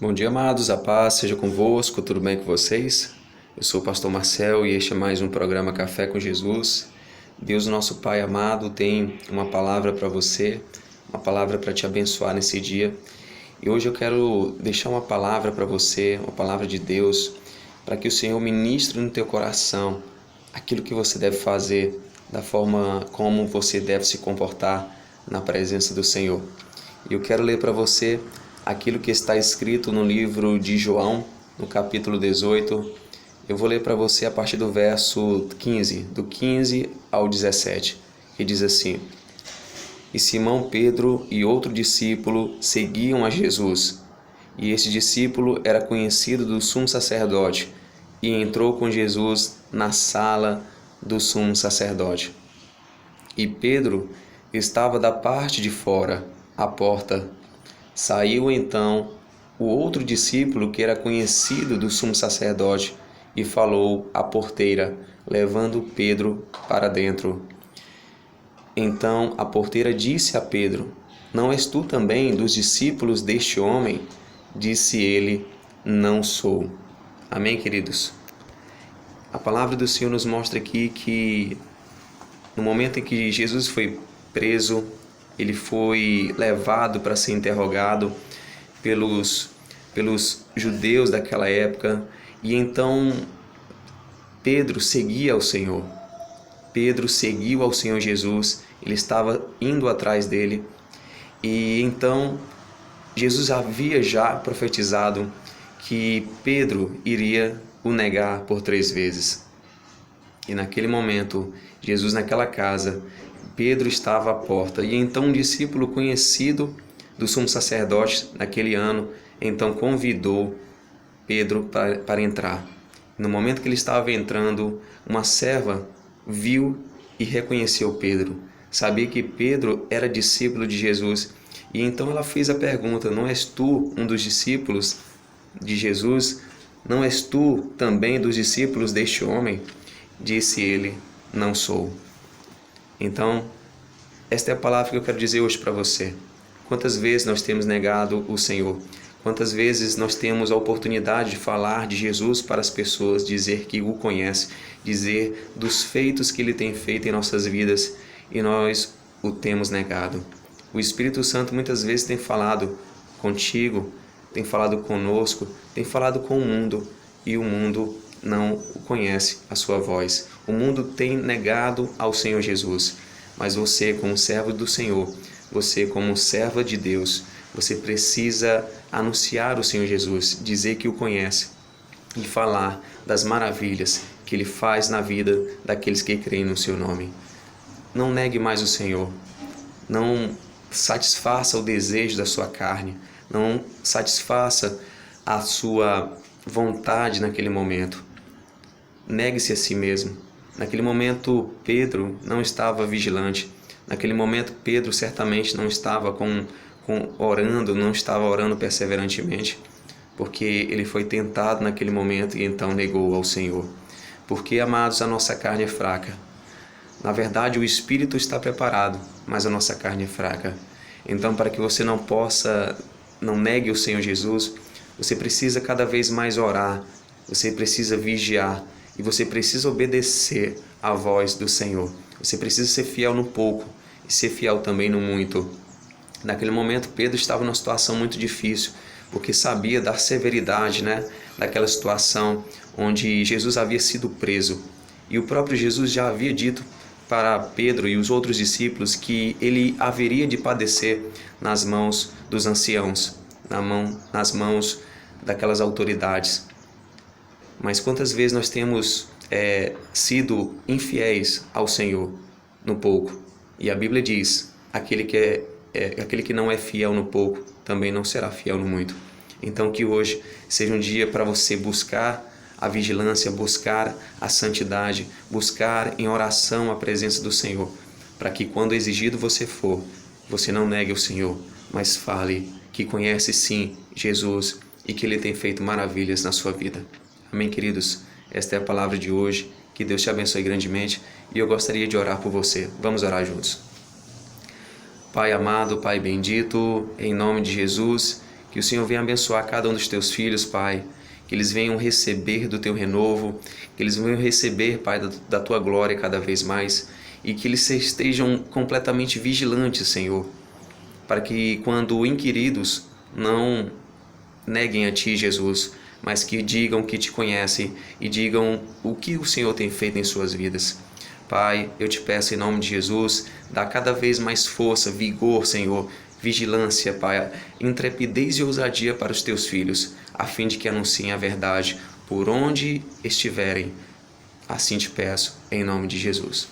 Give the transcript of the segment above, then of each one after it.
Bom dia, amados, a paz seja convosco, tudo bem com vocês? Eu sou o pastor Marcel e este é mais um programa Café com Jesus. Deus, nosso Pai amado, tem uma palavra para você, uma palavra para te abençoar nesse dia. E hoje eu quero deixar uma palavra para você, uma palavra de Deus, para que o Senhor ministre no teu coração aquilo que você deve fazer, da forma como você deve se comportar na presença do Senhor. E eu quero ler para você aquilo que está escrito no livro de João, no capítulo 18. Eu vou ler para você a partir do verso 15, do 15 ao 17, que diz assim: E Simão Pedro e outro discípulo seguiam a Jesus. E esse discípulo era conhecido do sumo sacerdote, e entrou com Jesus na sala do sumo sacerdote. E Pedro estava da parte de fora, à porta. Saiu então o outro discípulo que era conhecido do sumo sacerdote e falou à porteira, levando Pedro para dentro. Então a porteira disse a Pedro: Não és tu também dos discípulos deste homem? Disse ele: Não sou. Amém, queridos? A palavra do Senhor nos mostra aqui que no momento em que Jesus foi preso, ele foi levado para ser interrogado pelos judeus daquela época, e então Pedro seguia ao Senhor. Pedro seguiu ao Senhor Jesus, ele estava indo atrás dele, e então Jesus havia já profetizado que Pedro iria o negar por 3 vezes. E naquele momento, Jesus naquela casa, Pedro estava à porta, e então um discípulo conhecido do sumo sacerdote naquele ano, então convidou Pedro para entrar. No momento que ele estava entrando, uma serva viu e reconheceu Pedro. Sabia que Pedro era discípulo de Jesus, e então ela fez a pergunta: Não és tu um dos discípulos de Jesus? Não és tu também dos discípulos deste homem? Disse ele: Não sou. Então, esta é a palavra que eu quero dizer hoje para você. Quantas vezes nós temos negado o Senhor? Quantas vezes nós temos a oportunidade de falar de Jesus para as pessoas, dizer que o conhece, dizer dos feitos que Ele tem feito em nossas vidas, e nós o temos negado. O Espírito Santo muitas vezes tem falado contigo, tem falado conosco, tem falado com o mundo, e o mundo não o conhece, a sua voz. O mundo tem negado ao Senhor Jesus, mas você, como servo do Senhor, você, como serva de Deus, você precisa anunciar o Senhor Jesus, dizer que o conhece e falar das maravilhas que Ele faz na vida daqueles que creem no seu nome. Não negue mais o Senhor, não satisfaça o desejo da sua carne, não satisfaça a sua vontade naquele momento. Negue-se a si mesmo. Naquele momento, Pedro não estava vigilante. Naquele momento, Pedro certamente não estava orando, não estava orando perseverantemente, porque ele foi tentado naquele momento e então negou ao Senhor. Porque, amados, a nossa carne é fraca. Na verdade, o Espírito está preparado, mas a nossa carne é fraca. Então, para que você não negue o Senhor Jesus, você precisa cada vez mais orar, você precisa vigiar, e você precisa obedecer à voz do Senhor. Você precisa ser fiel no pouco e ser fiel também no muito. Naquele momento, Pedro estava numa situação muito difícil, porque sabia da severidade, daquela situação onde Jesus havia sido preso. E o próprio Jesus já havia dito para Pedro e os outros discípulos que ele haveria de padecer nas mãos dos anciãos, nas mãos daquelas autoridades. Mas quantas vezes nós temos sido infiéis ao Senhor no pouco? E a Bíblia diz: aquele que não é fiel no pouco, também não será fiel no muito. Então que hoje seja um dia para você buscar a vigilância, buscar a santidade, buscar em oração a presença do Senhor, para que quando exigido você for, você não negue o Senhor, mas fale que conhece sim Jesus e que Ele tem feito maravilhas na sua vida. Amém, queridos? Esta é a palavra de hoje. Que Deus te abençoe grandemente, e eu gostaria de orar por você. Vamos orar juntos. Pai amado, Pai bendito, em nome de Jesus, Que o Senhor venha abençoar cada um dos teus filhos, Pai. Que eles venham receber do teu renovo, que eles venham receber, Pai, da tua glória cada vez mais, e que eles estejam completamente vigilantes, Senhor, para que quando inquiridos não neguem a Ti, Jesus, mas que digam que Te conhecem e digam o que o Senhor tem feito em suas vidas. Pai, eu te peço em nome de Jesus, dá cada vez mais força, vigor, Senhor, vigilância, Pai, intrepidez e ousadia para os teus filhos, a fim de que anunciem a verdade por onde estiverem. Assim te peço, em nome de Jesus.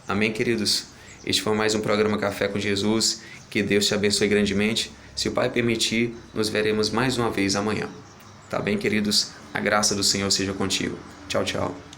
Amém, queridos? Este foi mais um programa Café com Jesus. Que Deus te abençoe grandemente. Se o Pai permitir, nos veremos mais uma vez amanhã. Tá bem, queridos? A graça do Senhor seja contigo. Tchau, tchau.